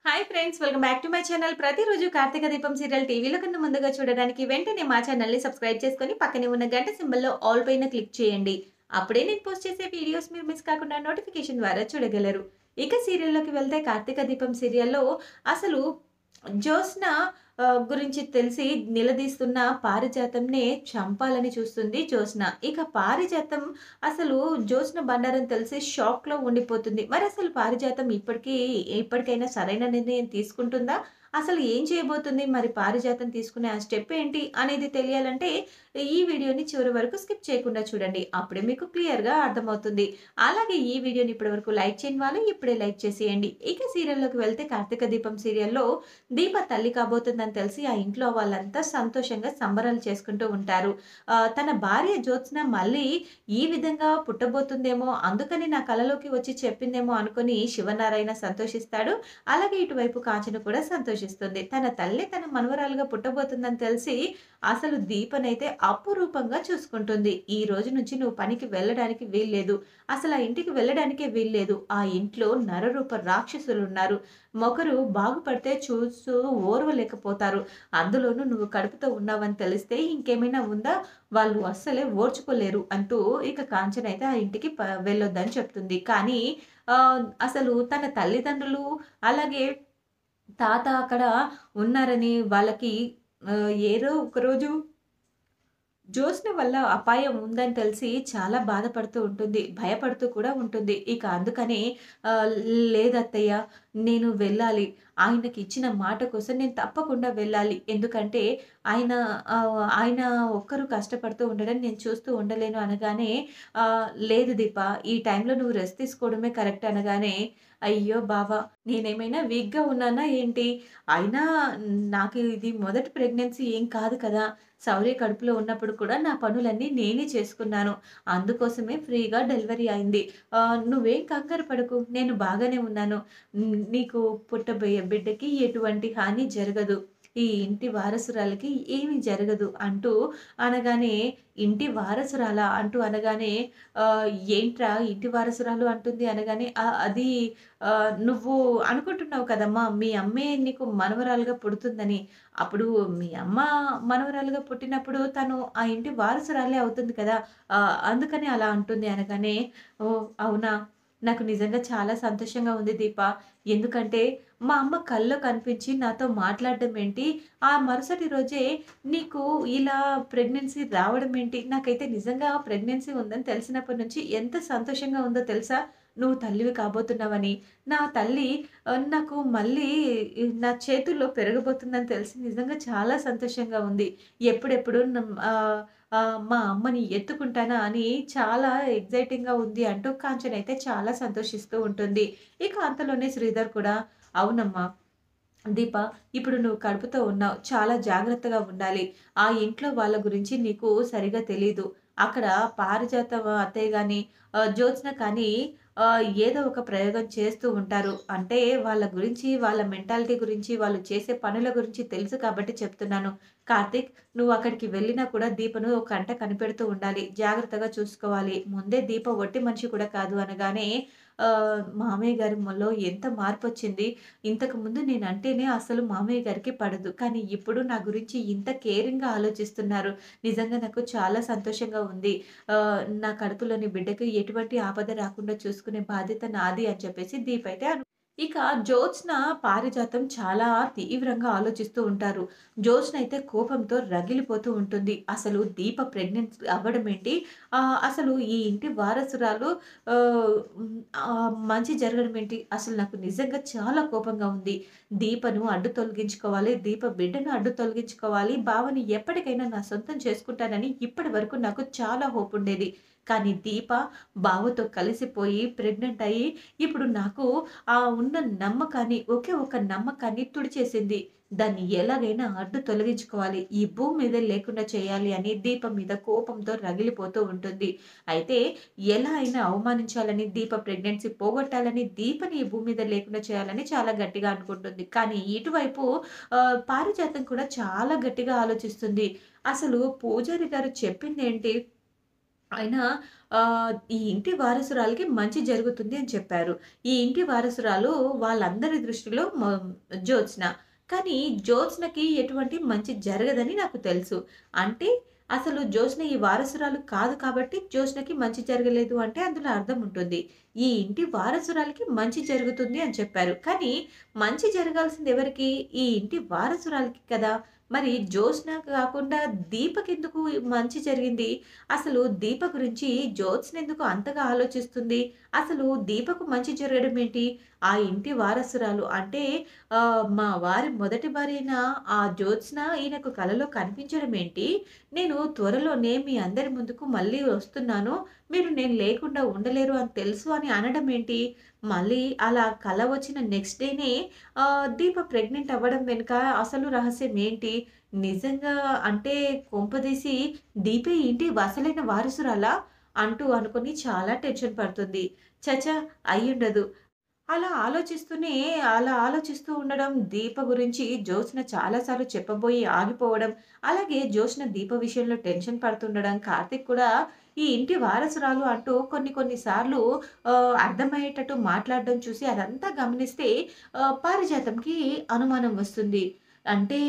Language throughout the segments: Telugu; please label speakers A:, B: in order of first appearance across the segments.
A: Hi friends, welcome back to my channel. ప్రతిరోజు కార్తీక దీపం సీరియల్ టీవీలో కన్నా ముందుగా చూడడానికి వెంటనే మా ఛానల్‌ని సబ్స్క్రైబ్ చేసుకొని పక్కనే ఉన్న గంట సింబల్‌లో ఆల్ పైన క్లిక్ చేయండి. అప్పుడే నేను పోస్ట్ చేసే వీడియోస్ మీరు మిస్ కాకుండా నోటిఫికేషన్ ద్వారా చూడగలరు. ఇక సీరియల్‌లోకి వెళ్తే కార్తీక దీపం సీరియల్‌లో అసలు జ్యోత్స్న గురించి తెలిసి నిలదీస్తున్న పారిజాతంనే చంపాలని చూస్తుంది జ్యోత్స్న. ఇక పారిజాతం అసలు జ్యోత్స్న బండారం తెలిసి షాక్‌లో ఉండిపోతుంది. మరసలు పారిజాతం ఇప్పటికైనా సరైన నిర్ణయం తీసుకుంటుందా? అసలు ఏం చేయబోతుంది? మరి పారిజాతం తీసుకునే ఆ స్టెప్ ఏంటి? అనేది తెలియాలంటే ఈ వీడియోని చివరి వరకు స్కిప్ చేయకుండా చూడండి. అప్పుడే మీకు క్లియర్‌గా అర్థమవుతుంది. అలాగే ఈ వీడియోని ఇప్పటివరకు లైక్ చేయని వాళ్ళు ఇప్పుడే లైక్ చేసేయండి. ఇక సీరియల్‌లోకి వెళ్తే కార్తీక దీపం సీరియల్‌లో దీప తల్లి కాబోతుందని తెలిసి ఆ ఇంట్లో వాళ్ళంతా సంతోషంగా సంబరాలు చేసుకుంటూ ఉంటారు. తన భార్య జ్యోత్స్న మళ్ళీ ఈ విధంగా పుట్టబోతుందేమో, అందుకని నా కలలోకి వచ్చి చెప్పిందేమో అనుకోని శివనారాయణ సంతోషిస్తాడు. అలాగే ఇటువైపు కాంచన కూడా సంతోషిస్తుంది. తన తల్లి తన మనవరాలుగా పుట్టబోతుందని తెలిసి అసలు దీపనైతే అపురూపంగా చూసుకుంటుంది. ఈ రోజు నుంచి నువ్వు పనికి వెళ్ళడానికి వీల్లేదు. అసలు ఆ ఇంటికి వెళ్ళడానికే వీల్లేదు. ఆ ఇంట్లో నరరూప రాక్షసులున్నారు. ఒకరు బాగుపడితే చూస్తూ ఓర్వలేకపోతారు. అందులోనూ నువ్వు కడుపుతో ఉన్నావని తెలిస్తే ఇంకేమైనా ఉందా? వాళ్ళు అస్సలే ఓర్చుకోలేరు అంటూ ఇక కాంచన అయితే ఆ ఇంటికి వెళ్ళొద్దని చెప్తుంది. కానీ అసలు తన తల్లిదండ్రులు అలాగే తాత అక్కడ ఉన్నారని వాళ్ళకి ఏదో ఒకరోజు జ్యోత్స్న వల్ల అపాయం ఉందని తెలిసి చాలా బాధపడుతూ ఉంటుంది. భయపడుతూ కూడా ఉంటుంది. ఇక అందుకనే ఆహ్, లేదత్తయ్య, నేను వెళ్ళాలి. ఆయనకిచ్చిన మాట కోసం నేను తప్పకుండా వెళ్ళాలి. ఎందుకంటే ఆయన ఒక్కరు కష్టపడుతూ ఉండడం నేను చూస్తూ ఉండలేను అనగానే, లేదు దీప, ఈ టైంలో నువ్వు రెస్ట్ తీసుకోవడమే కరెక్ట్ అనగానే, అయ్యో బావ, నేనేమైనా వీక్‌గా ఉన్నానా ఏంటి? అయినా నాకు ఇది మొదటి ప్రెగ్నెన్సీ ఏం కాదు కదా! శౌర్య కడుపులో ఉన్నప్పుడు కూడా నా పనులన్నీ నేనే చేసుకున్నాను. అందుకోసమే ఫ్రీగా డెలివరీ అయింది. నువ్వేం కంగారు పడకు. నేను బాగానే ఉన్నాను. నీకు పుట్టబోయే బిడ్డకి ఎటువంటి హాని జరగదు. ఈ ఇంటి వారసురాలికి ఏమి జరగదు అంటూ అనగానే, ఇంటి వారసురాలా అంటూ అనగానే, ఆహ్, ఏంట్రా ఇంటి వారసురాలు అంటుంది అనగానే, అది నువ్వు అనుకుంటున్నావు కదమ్మా! మీ అమ్మే నీకు మనవరాలుగా పుడుతుందని. అప్పుడు మీ అమ్మ మనవరాలుగా పుట్టినప్పుడు తను ఆ ఇంటి వారసురాలే అవుతుంది కదా! అందుకని అలా అంటుంది అనగానే, ఓహ్! అవునా! నాకు నిజంగా చాలా సంతోషంగా ఉంది దీప. ఎందుకంటే మా అమ్మ కల్లో కనిపించి నాతో మాట్లాడడం ఏంటి, ఆ మరుసటి రోజే నీకు ఇలా ప్రెగ్నెన్సీ రావడం ఏంటి, నాకైతే నిజంగా ప్రెగ్నెన్సీ ఉందని తెలిసినప్పటి నుంచి ఎంత సంతోషంగా ఉందో తెలుసా? నువ్వు తల్లివి కాబోతున్నావని. నా తల్లి నాకు మళ్ళీ నా చేతుల్లో పెరగబోతుందని తెలిసి నిజంగా చాలా సంతోషంగా ఉంది. ఎప్పుడెప్పుడు మా అమ్మని ఎత్తుకుంటానా అని చాలా ఎక్సైటింగ్‌గా ఉంది అంటూ కాంచన అయితే చాలా సంతోషిస్తూ ఉంటుంది. ఇక అంతలోనే శ్రీధర్ కూడా, అవునమ్మా దీప, ఇప్పుడు నువ్వు కడుపుతో ఉన్నావు. చాలా జాగ్రత్తగా ఉండాలి. ఆ ఇంట్లో వాళ్ళ గురించి నీకు సరిగ్గా తెలీదు. అక్కడ పారిజాతం అత్తయ్య గాని, జ్యోత్స్న కానీ ఏదో ఒక ప్రయోగం చేస్తూ ఉంటారు. అంటే వాళ్ళ గురించి, వాళ్ళ మెంటాలిటీ గురించి, వాళ్ళు చేసే పనుల గురించి తెలుసు కాబట్టి చెప్తున్నాను. కార్తీక్, నువ్వు అక్కడికి వెళ్ళినా కూడా దీపను కంట కనిపెడుతూ ఉండాలి. జాగ్రత్తగా చూసుకోవాలి. ముందే దీప ఒట్టి మనిషి కూడా కాదు అనగానే, మామయ్య గారిలో ఎంత మార్పొచ్చింది. ఇంతకుముందు నేనంటేనే అసలు మామయ్య గారికి పడదు. కానీ ఇప్పుడు నా గురించి ఇంత కేరింగ్‌గా ఆలోచిస్తున్నారు. నిజంగా నాకు చాలా సంతోషంగా ఉంది. నా కడుపులోని బిడ్డకి ఎటువంటి ఆపద రాకుండా చూసుకునే బాధ్యత నాది అని చెప్పేసి దీప అయితే ఇక జ్యోత్స్న, పారిజాతం చాలా తీవ్రంగా ఆలోచిస్తూ ఉంటారు. జ్యోత్స్న అయితే కోపంతో రగిలిపోతూ ఉంటుంది. అసలు దీప ప్రెగ్నెంట్ అవ్వడం ఏంటి? అసలు ఈ ఇంటి వారసురాలు మంచి జరగడం ఏంటి? అసలు నాకు నిజంగా చాలా కోపంగా ఉంది. దీపను అడ్డు తొలగించుకోవాలి. దీప బిడ్డను అడ్డు తొలగించుకోవాలి. బావని ఎప్పటికైనా నా సొంతం చేసుకుంటానని ఇప్పటి వరకు నాకు చాలా హోప్ ఉండేది. కానీ దీప బావతో కలిసిపోయి ప్రెగ్నెంట్ అయ్యి ఇప్పుడు నాకు ఉన్న నమ్మకాన్ని, ఒకే ఒక నమ్మకాన్ని తుడిచేసింది. దాన్ని ఎలాగైనా అడ్డు తొలగించుకోవాలి. ఈ భూమి మీదే లేకుండా చేయాలి అని దీప మీద కోపంతో రగిలిపోతూ ఉంటుంది. అయితే ఎలా అయినా అవమానించాలని, దీప ప్రెగ్నెన్సీ పోగొట్టాలని, దీపని ఈ భూమి మీద లేకుండా చేయాలని చాలా గట్టిగా అనుకుంటుంది. కానీ ఇటువైపు పారిజాతం కూడా చాలా గట్టిగా ఆలోచిస్తుంది. అసలు పూజారి గారు చెప్పిందేంటి? ఆయన ఈ ఇంటి వారసురాలికి మంచి జరుగుతుంది అని చెప్పారు. ఈ ఇంటి వారసురాలు వాళ్ళందరి దృష్టిలో జ్యోత్స్న. కానీ జ్యోత్స్నకి ఎటువంటి మంచి జరగదని నాకు తెలుసు. అంటే అసలు జ్యోత్స్న ఈ వారసురాలు కాదు కాబట్టి జ్యోత్స్నకి మంచి జరగలేదు అంటే అందులో అర్థం ఉంటుంది. ఈ ఇంటి వారసురాలికి మంచి జరుగుతుంది అని చెప్పారు. కానీ మంచి జరగాల్సింది ఎవరికి? ఈ ఇంటి వారసురాలికి కదా! మరి జ్యోత్స్న కాకుండా దీపకెందుకు మంచి జరిగింది? అసలు దీప గురించి జ్యోత్స్నెందుకు అంతగా ఆలోచిస్తుంది? అసలు దీపకు మంచి జరగడం ఏంటి? ఆ ఇంటి వారసురాలు అంటే మా వారి మొదటి భార్యైన ఆ జ్యోత్స్న ఈయనకు కలలో కనిపించడం ఏంటి? నేను త్వరలోనే మీ అందరి ముందుకు మళ్ళీ వస్తున్నాను. మీరు నేను లేకుండా ఉండలేరు అని తెలుసు అని అనడం ఏంటి? మళ్ళీ అలా కల వచ్చిన నెక్స్ట్ డేనే దీప ప్రెగ్నెంట్ అవ్వడం వెనుక అసలు రహస్యం ఏంటి? నిజంగా అంటే కొంపదీసి దీపే ఇంటి అసలైన వారసురాలా? అంటూ అనుకుని చాలా టెన్షన్ పడుతుంది. ఛ! అయ్యుండదు. అలా ఆలోచిస్తూ ఉండడం, దీప గురించి జ్యోత్స్న చాలా సార్లు చెప్పబోయి ఆగిపోవడం, అలాగే జ్యోత్స్న దీప విషయంలో టెన్షన్ పడుతుండడం, కార్తీక్ కూడా ఈ ఇంటి వారసురాలు అంటూ కొన్ని కొన్ని సార్లు అర్థమయ్యేటట్టు మాట్లాడడం చూసి అదంతా గమనిస్తే పారిజాతంకి అనుమానం వస్తుంది. అంటే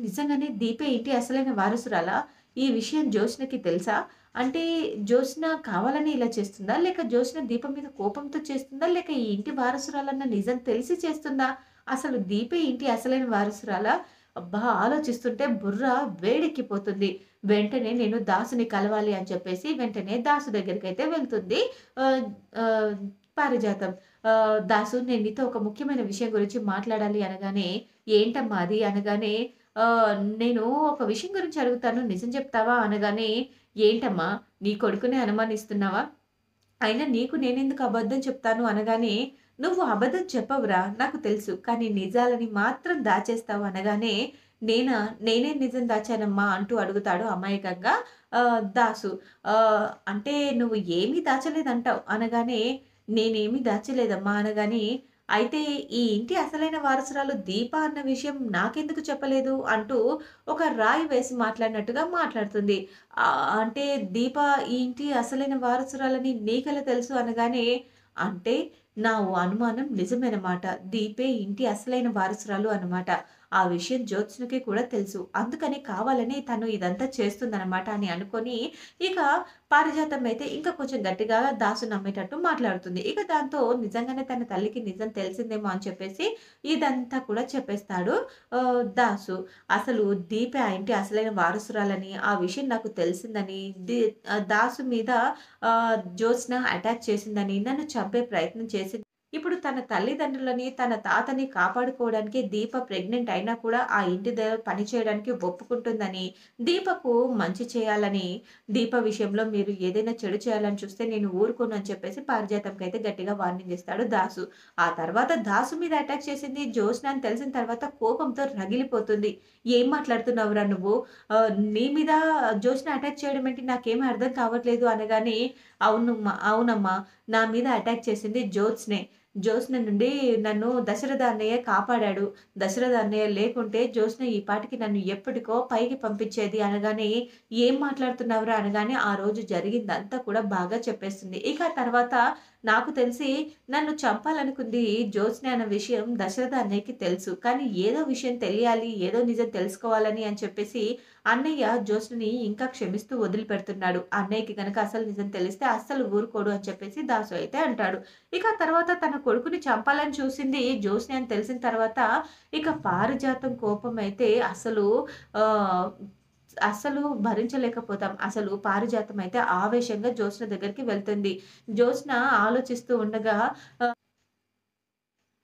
A: నిజంగానే దీపే ఇంటి అసలైన వారసురాలా? ఈ విషయం జ్యోత్స్నకి తెలుసా? అంటే జ్యోత్స్న కావాలని ఇలా చేస్తుందా? లేక జ్యోత్స్న దీపం మీద కోపంతో చేస్తుందా? లేక ఈ ఇంటి వారసురాలన్న నిజం తెలిసి చేస్తుందా? అసలు దీపే ఇంటి అసలైన వారసురాలా? అబ్బా! ఆలోచిస్తుంటే బుర్ర వేడెక్కిపోతుంది. వెంటనే నేను దాసుని కలవాలి అని చెప్పేసి వెంటనే దాసు దగ్గరికైతే వెళ్తుంది. ఆహ్, ఆహ్, పారిజాతం. దాసు నేను నీతో ఒక ముఖ్యమైన విషయం గురించి మాట్లాడాలి అనగానే, ఏంటమ్మా అది? అనగానే, నేను ఒక విషయం గురించి అడుగుతాను నిజం చెప్తావా? అనగానే, ఏంటమ్మా నీ కొడుకునే అనుమానిస్తున్నావా? అయినా నీకు నేనెందుకు అబద్ధం చెప్తాను అనగానే, "నువ్వు అబద్ధం చెప్పవురా నాకు తెలుసు. కానీ నిజాలని మాత్రం దాచేస్తావు" అనగానే, నేనేం నిజం దాచానమ్మా?" అంటూ అడుగుతాడు అమాయకంగా దాసు. అంటే "నువ్వు ఏమీ దాచలేదంటావు" అనగానే, "నేనేమి దాచలేదమ్మా" అనగానే, "అయితే ఈ ఇంటి అసలైన వారసురాలు దీప అన్న విషయం నాకెందుకు చెప్పలేదు?" అంటూ ఒక రాయి వేసి మాట్లాడినట్టుగా మాట్లాడుతుంది. అంటే దీప ఈ ఇంటి అసలైన వారసురాలని నీకెలా తెలుసు అనగానే, అంటే నా అనుమానం నిజమేనమాట. దీపే ఇంటి అసలైన వారసురాలు అన్నమాట. ఆ విషయం జ్యోత్స్నకి కూడా తెలుసు. అందుకని కావాలని తను ఇదంతా చేస్తుందనమాట అని అనుకోని, ఇక పారిజాతం అయితే ఇంకా కొంచెం గట్టిగా దాసు నమ్మేటట్టు మాట్లాడుతుంది. ఇక దాంతో నిజంగానే తన తల్లికి నిజం తెలిసిందేమో అని చెప్పేసి ఇదంతా కూడా చెప్పేస్తాడు దాసు. అసలు దీపే ఆ ఇంటి అసలైన వారసురాలని, ఆ విషయం నాకు తెలిసిందని, దాసు మీద జ్యోత్స్న అటాక్ చేసిందని, నన్ను చంపే ప్రయత్నం చేసింది. ఇప్పుడు తన తల్లిదండ్రులని, తన తాతని కాపాడుకోవడానికి దీప ప్రెగ్నెంట్ అయినా కూడా ఆ ఇంటి దగ్గర పని చేయడానికి ఒప్పుకుంటుందని, దీపకు మంచి చేయాలని, దీప విషయంలో మీరు ఏదైనా చెడు చేయాలని చూస్తే నేను ఊరుకోను అని చెప్పేసి పారిజాతంకైతే గట్టిగా వార్నింగ్ ఇస్తాడు దాసు. ఆ తర్వాత దాసు మీద అటాక్ చేసింది జ్యోత్స్న అని తెలిసిన తర్వాత కోపంతో రగిలిపోతుంది. "ఏం మాట్లాడుతున్నావురా నువ్వు? నీ మీద జ్యోత్స్న అటాక్ చేయడం ఏంటి? నాకేమి అర్థం కావట్లేదు" అనగానే, అవునమ్మా. నా మీద అటాక్ చేసింది జ్యోత్స్నే. జ్యోత్స్న నుండి నన్ను దశరథ అన్నయ్య కాపాడాడు. దశరథ అన్నయ్య లేకుంటే జ్యోత్స్న ఈ పాటికి నన్ను ఎప్పటికో పైకి పంపించేది" అనగానే, "ఏం మాట్లాడుతున్నావురా?" అనగానే ఆ రోజు జరిగిందంతా కూడా బాగా చెప్పేస్తుంది. ఇక ఆ తర్వాత నాకు తెలిసి నన్ను చంపాలనుకుంది జ్యోత్స్న అన్న విషయం దశరథ అన్నయ్యకి తెలుసు. కానీ ఏదో విషయం తెలియాలి, ఏదో నిజం తెలుసుకోవాలని అని చెప్పేసి అన్నయ్య జ్యోత్స్నని ఇంకా క్షమిస్తూ వదిలిపెడుతున్నాడు. అన్నయ్యకి గనక అసలు నిజం తెలిస్తే అస్సలు ఊరుకోడు అని చెప్పేసి దాసు అయితే అంటాడు. ఇక తర్వాత తన కొడుకుని చంపాలని చూసింది జ్యోత్స్న అని తెలిసిన తర్వాత ఇక పారిజాతం కోపం అయితే ఆహ్, అస్సలు భరించలేకపోతాం. అసలు పారిజాతం అయితే ఆవేశంగా జ్యోత్స్న దగ్గరికి వెళ్తుంది. జ్యోత్స్న ఆలోచిస్తూ ఉండగా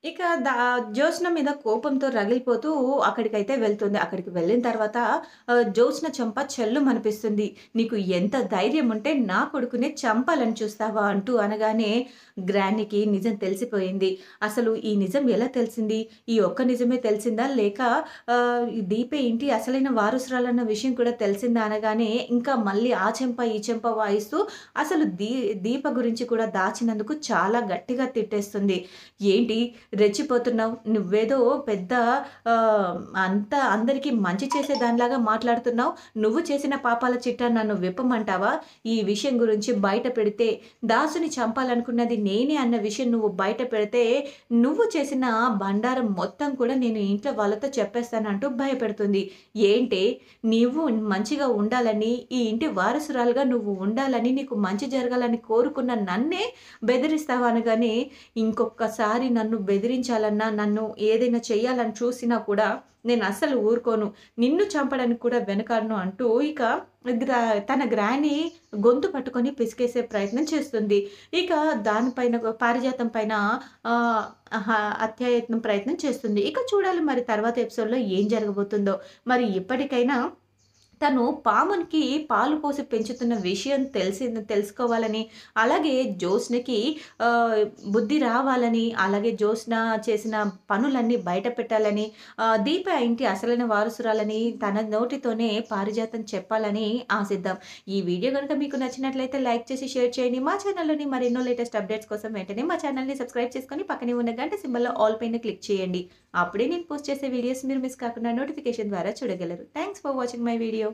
A: ఇక జ్యోత్స్న మీద కోపంతో రగిలిపోతూ అక్కడికైతే వెళ్తుంది. అక్కడికి వెళ్ళిన తర్వాత జ్యోత్స్న చెంప చెల్లుమనిపిస్తుంది. "నీకు ఎంత ధైర్యం ఉంటే నా కొడుకునే చంపాలని చూస్తావా?" అంటూ అనగానే గ్రానీకి నిజం తెలిసిపోయింది. అసలు ఈ నిజం ఎలా తెలిసింది? ఈ ఒక్క నిజమే తెలిసిందా? లేక ఈ దీపే ఇంటి అసలైన వారసురాలన్న విషయం కూడా తెలిసిందా? అనగానే ఇంకా మళ్ళీ ఆ చెంప, ఈ చెంప వాయిస్తూ అసలు దీప గురించి కూడా దాచినందుకు చాలా గట్టిగా తిట్టేస్తుంది. "ఏంటి రెచ్చిపోతున్నావు? నువ్వేదో పెద్ద అంతా అందరికీ మంచి చేసే దానిలాగా మాట్లాడుతున్నావు. నువ్వు చేసిన పాపాల చిట్టా నన్ను విప్పమంటావా? ఈ విషయం గురించి బయట పెడితే దాసుని చంపాలనుకున్నది నేనే అన్న విషయం నువ్వు బయట పెడితే నువ్వు చేసిన బండారం మొత్తం కూడా నేను ఇంట్లో వాళ్ళతో చెప్పేస్తానంటూ భయపెడుతుంది. ఏంటి నీవు మంచిగా ఉండాలని, ఈ ఇంటి వారసురాలుగా నువ్వు ఉండాలని, నీకు మంచి జరగాలని కోరుకున్న నన్నే బెదిరిస్తావా అనగానే, ఇంకొక్కసారి నన్ను బెదిరించాలన్నా, నన్ను ఏదైనా చేయాలని చూసినా కూడా నేను అస్సలు ఊరుకోను. నిన్ను చంపడానికి కూడా వెనకాడను అంటూ ఇక తన గ్రాని గొంతు పట్టుకొని పిసికేసే ప్రయత్నం చేస్తుంది. ఇక దానిపైన పారిజాతం పైన ఆహ్, హత్యాయత్నం ప్రయత్నం చేస్తుంది. ఇక చూడాలి మరి తర్వాత ఎపిసోడ్‌లో ఏం జరగబోతుందో. మరి ఇప్పటికైనా తను పామునికి పాలు పోసి పెంచుతున్న విషయం తెలుసుకోవాలని, అలాగే జ్యోత్స్నకి బుద్ధి రావాలని, అలాగే జ్యోత్స్న చేసిన పనులన్నీ బయట పెట్టాలని, దీప ఇంటి అసలైన వారసురాలని తన నోటితోనే పారిజాతం చెప్పాలని ఆశిద్దాం. ఈ వీడియో గనుక మీకు నచ్చినట్లయితే లైక్ చేసి షేర్ చేయండి. మా ఛానల్‌లోని మరెన్నో లేటెస్ట్ అప్డేట్స్ కోసం వెంటనే మా ఛానల్‌ని సబ్స్క్రైబ్ చేసుకొని పక్కనే ఉన్న గంట సింబల్‌లో ఆల్ పైన క్లిక్ చేయండి. అప్పుడే నేను పోస్ట్ చేసే వీడియోస్ మీరు మిస్ కాకుండా నోటిఫికేషన్ ద్వారా చూడగలరు. Thanks for watching my video.